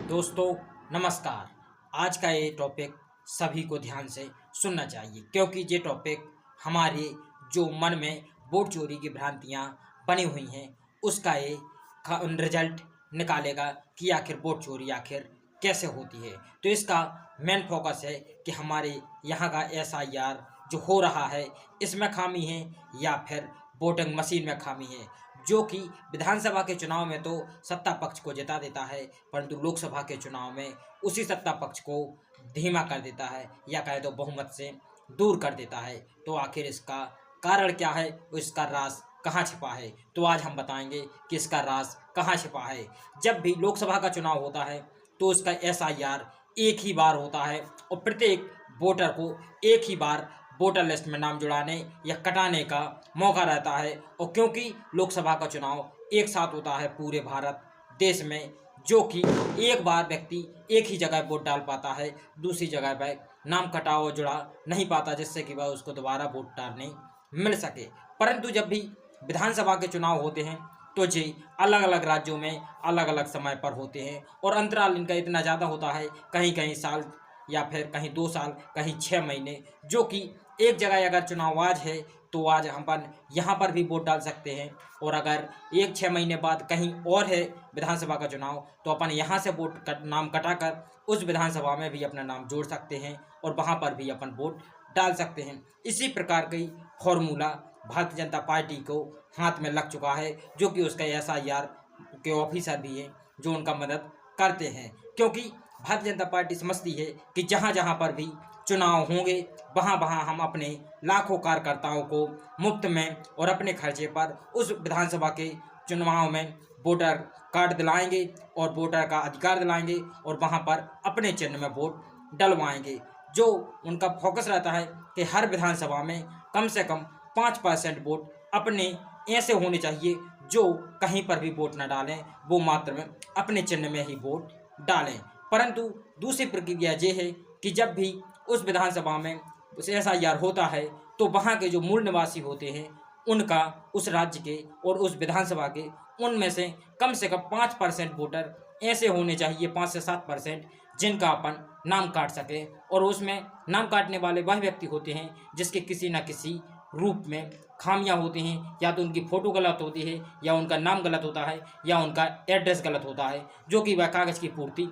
दोस्तों नमस्कार। आज का ये टॉपिक सभी को ध्यान से सुनना चाहिए क्योंकि ये टॉपिक हमारे जो मन में वोट चोरी की भ्रांतियाँ बनी हुई हैं उसका ये रिजल्ट निकालेगा कि आखिर वोट चोरी आखिर कैसे होती है। तो इसका मेन फोकस है कि हमारे यहाँ का एसआईआर जो हो रहा है इसमें खामी है या फिर वोटिंग मशीन में खामी है, जो कि विधानसभा के चुनाव में तो सत्ता पक्ष को जिता देता है परंतु लोकसभा के चुनाव में उसी सत्ता पक्ष को धीमा कर देता है या कहे तो बहुमत से दूर कर देता है। तो आखिर इसका कारण क्या है, इसका राज कहाँ छिपा है? तो आज हम बताएंगे कि इसका राज कहाँ छिपा है। जब भी लोकसभा का चुनाव होता है तो उसका एसआईआर एक ही बार होता है और प्रत्येक वोटर को एक ही बार वोटर लिस्ट में नाम जुड़ाने या कटाने का मौका रहता है। और क्योंकि लोकसभा का चुनाव एक साथ होता है पूरे भारत देश में, जो कि एक बार व्यक्ति एक ही जगह वोट डाल पाता है, दूसरी जगह पर नाम कटा और जुड़ा नहीं पाता, जिससे कि वह उसको दोबारा वोट डालने मिल सके। परंतु जब भी विधानसभा के चुनाव होते हैं तो ये अलग अलग राज्यों में अलग अलग समय पर होते हैं और अंतराल इनका इतना ज़्यादा होता है, कहीं कहीं साल या फिर कहीं 2 साल, कहीं 6 महीने, जो कि एक जगह अगर चुनाव आज है तो आज हम पर यहाँ पर भी वोट डाल सकते हैं और अगर 1-6 महीने बाद कहीं और है विधानसभा का चुनाव तो अपन यहाँ से नाम कटाकर उस विधानसभा में भी अपना नाम जोड़ सकते हैं और वहाँ पर भी अपन वोट डाल सकते हैं। इसी प्रकार की फॉर्मूला भारतीय जनता पार्टी को हाथ में लग चुका है, जो कि उसका एसआईआर के ऑफिसर भी हैं जो उनका मदद करते हैं, क्योंकि भारतीय जनता पार्टी समझती है कि जहाँ जहाँ पर भी चुनाव होंगे वहाँ वहाँ हम अपने लाखों कार्यकर्ताओं को मुफ्त में और अपने खर्चे पर उस विधानसभा के चुनाव में वोटर कार्ड दिलाएंगे और वोटर का अधिकार दिलाएंगे और वहाँ पर अपने चिन्ह में वोट डलवाएंगे। जो उनका फोकस रहता है कि हर विधानसभा में कम से कम 5% वोट अपने ऐसे होने चाहिए जो कहीं पर भी वोट न डालें, वो मात्र में अपने चिन्ह में ही वोट डालें। परंतु दूसरी प्रक्रिया ये है कि जब भी उस विधानसभा में उस एसआईआर होता है तो वहाँ के जो मूल निवासी होते हैं उनका उस राज्य के और उस विधानसभा के उनमें से कम 5% वोटर ऐसे होने चाहिए, 5 से 7%, जिनका अपन नाम काट सके। और उसमें नाम काटने वाले वह व्यक्ति होते हैं जिसके किसी न किसी रूप में खामियां होती हैं, या तो उनकी फ़ोटो गलत होती है या उनका नाम गलत होता है या उनका एड्रेस गलत होता है, जो कि वह कागज़ की पूर्ति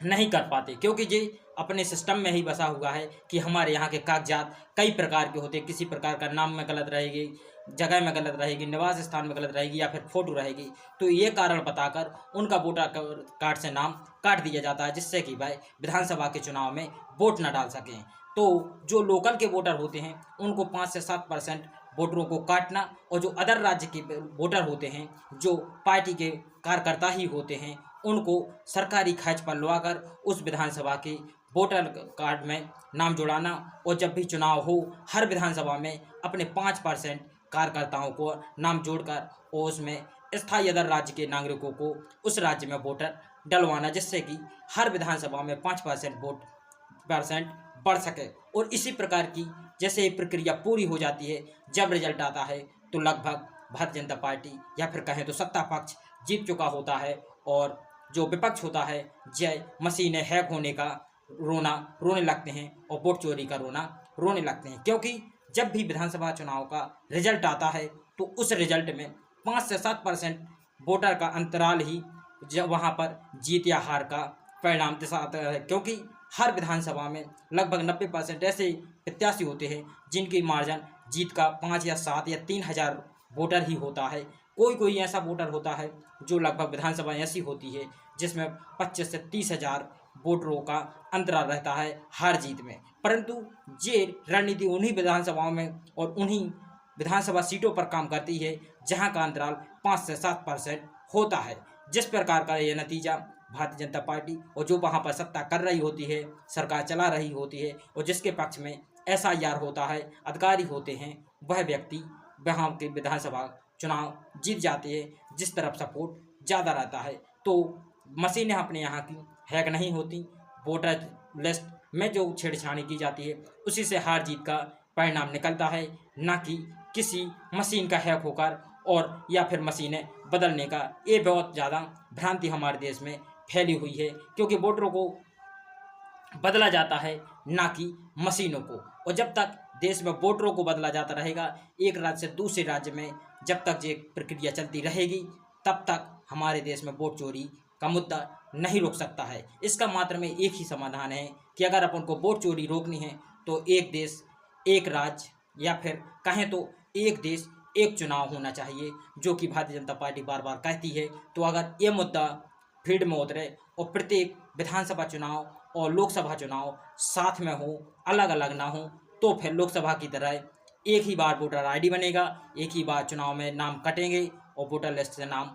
नहीं कर पाते, क्योंकि ये अपने सिस्टम में ही बसा हुआ है कि हमारे यहाँ के कागजात कई प्रकार के होते हैं। किसी प्रकार का नाम में गलत रहेगी, जगह में गलत रहेगी, निवास स्थान में गलत रहेगी या फिर फ़ोटो रहेगी, तो ये कारण बताकर उनका वोटर कार्ड से नाम काट दिया जाता है, जिससे कि वह विधानसभा के चुनाव में वोट न डाल सकें। तो जो लोकल के वोटर होते हैं उनको 5 से 7% वोटरों को काटना, और जो अदर राज्य के वोटर होते हैं जो पार्टी के कार्यकर्ता ही होते हैं उनको सरकारी खर्च पर लवाकर उस विधानसभा के वोटर कार्ड में नाम जुड़ाना, और जब भी चुनाव हो हर विधानसभा में अपने 5% कार्यकर्ताओं को नाम जोड़कर और उसमें स्थायी अदर राज्य के नागरिकों को उस राज्य में वोटर डलवाना, जिससे कि हर विधानसभा में 5% वोट बढ़ सके। और इसी प्रकार की जैसे ये प्रक्रिया पूरी हो जाती है, जब रिजल्ट आता है तो लगभग भारतीय जनता पार्टी या फिर कहें तो सत्ता पक्ष जीत चुका होता है और जो विपक्ष होता है जय मशीनें हैक होने का रोने लगते हैं और वोट चोरी का रोने लगते हैं। क्योंकि जब भी विधानसभा चुनाव का रिजल्ट आता है तो उस रिजल्ट में 5 से 7% वोटर का अंतराल ही जब वहाँ पर जीत या हार का परिणाम दर्शाता है, क्योंकि हर विधानसभा में लगभग 90% ऐसे प्रत्याशी होते हैं जिनकी मार्जिन जीत का 5 या 7 या 3,000 वोटर ही होता है। कोई कोई ऐसा वोटर होता है जो लगभग विधानसभा ऐसी होती है जिसमें 25 से 30,000 वोटरों का अंतराल रहता है हार जीत में। परंतु ये रणनीति उन्हीं विधानसभाओं में और उन्हीं विधानसभा सीटों पर काम करती है जहां का अंतराल 5 से 7% होता है। जिस प्रकार का यह नतीजा भारतीय जनता पार्टी और जो वहां पर सत्ता कर रही होती है, सरकार चला रही होती है और जिसके पक्ष में एसआईआर होता है, अधिकारी होते हैं, वह व्यक्ति वहाँ के विधानसभा चुनाव जीत जाते हैं जिस तरफ सपोर्ट ज़्यादा रहता है। तो मशीनें अपने यहाँ की हैक नहीं होती, वोटर लिस्ट में जो छेड़छाड़ी की जाती है उसी से हार जीत का परिणाम निकलता है, ना कि किसी मशीन का हैक होकर और या फिर मशीनें बदलने का। ये बहुत ज़्यादा भ्रांति हमारे देश में फैली हुई है, क्योंकि वोटरों को बदला जाता है, ना कि मशीनों को। और जब तक देश में वोटरों को बदला जाता रहेगा एक राज्य से दूसरे राज्य में, जब तक ये प्रक्रिया चलती रहेगी, तब तक हमारे देश में वोट चोरी का मुद्दा नहीं रुक सकता है। इसका मात्र में एक ही समाधान है कि अगर अपन को वोट चोरी रोकनी है तो एक देश एक राज्य, या फिर कहें तो एक देश एक चुनाव होना चाहिए, जो कि भारतीय जनता पार्टी बार बार कहती है। तो अगर ये मुद्दा फील्ड में उतरे और प्रत्येक विधानसभा चुनाव और लोकसभा चुनाव साथ में हो, अलग अलग ना हो, तो फिर लोकसभा की तरह एक ही बार वोटर आईडी बनेगा, एक ही बार चुनाव में नाम कटेंगे और वोटर लिस्ट से नाम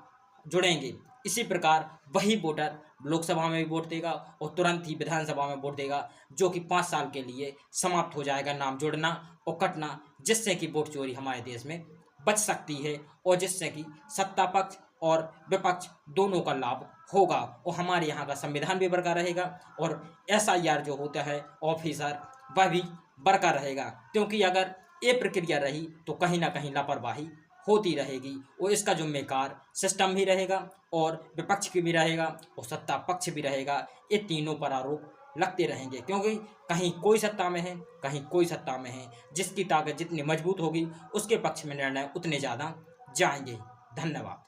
जुड़ेंगे। इसी प्रकार वही वोटर लोकसभा में भी वोट देगा और तुरंत ही विधानसभा में वोट देगा, जो कि 5 साल के लिए समाप्त हो जाएगा नाम जुड़ना और कटना, जिससे कि वोट चोरी हमारे देश में बच सकती है और जिससे कि सत्ता पक्ष और विपक्ष दोनों का लाभ होगा और हमारे यहाँ का संविधान भी बरकरार रहेगा और SIR जो होता है ऑफिसर, वह भी बरकरार रहेगा। क्योंकि अगर ये प्रक्रिया रही तो कहीं ना कहीं लापरवाही होती रहेगी और इसका जिम्मेदार सिस्टम भी रहेगा और विपक्ष भी रहेगा और सत्ता पक्ष भी रहेगा। ये तीनों पर आरोप लगते रहेंगे, क्योंकि कहीं कोई सत्ता में है, कहीं कोई सत्ता में है। जिसकी ताकत जितनी मजबूत होगी उसके पक्ष में निर्णय उतने ज़्यादा जाएंगे। धन्यवाद।